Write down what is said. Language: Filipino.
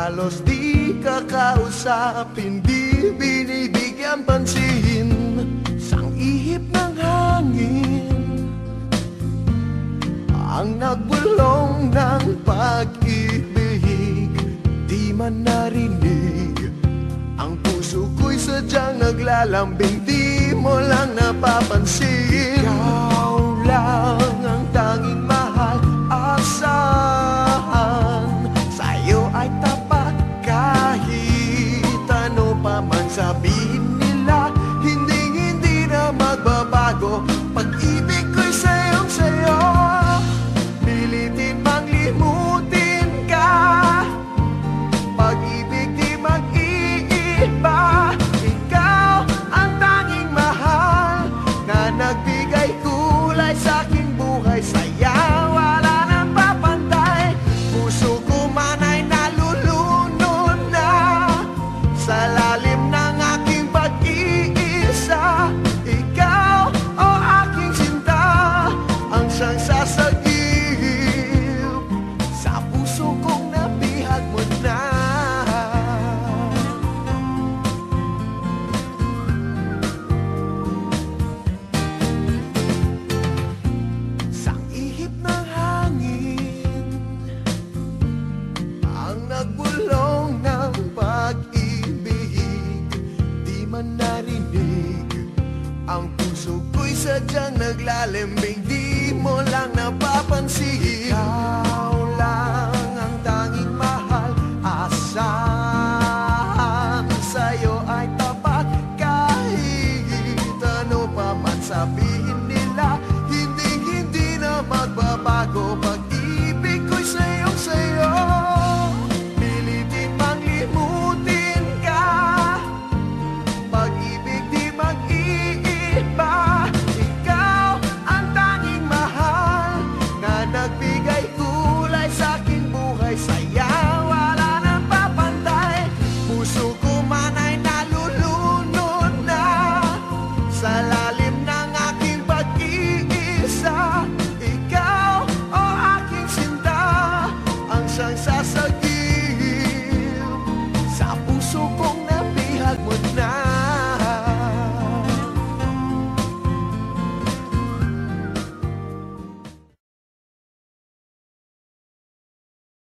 halos di ka kausap, hindi binibigyan pansin. Sang ihip ng hangin ang nagbulong ng pag-ibig, di man narinig. Ang puso ko'y sadyang naglalambing, di mo lang napapansin. Ikaw lang ang tanging mahal, asahan sa'yo ay tapat. Kahit ano pa man sabihin nila, hindi na magbabago. Pag-ibig ko'y sayong sayo, pilitin mang limutin ka. Pag-ibig di mag-iiba, ikaw ang tanging mahal na nagbigay kulay sa aking buhay. Saya wala nang papantay, puso ko man ay nalulunod na sa lalim ng aking pag-iisa. Ikaw o aking sinta, ang siyang sasagip sa puso kong nabihag mo na. Sang ihip ng hangin ang nagbulong ng pag-ibig, di man narinig. Ang puso ko'y sadyang naglalambing, di mo lang napapansin. Ikaw lang ang tanging mahal, asahan sa'yo ay tapat. Kahit ano pa man sabihin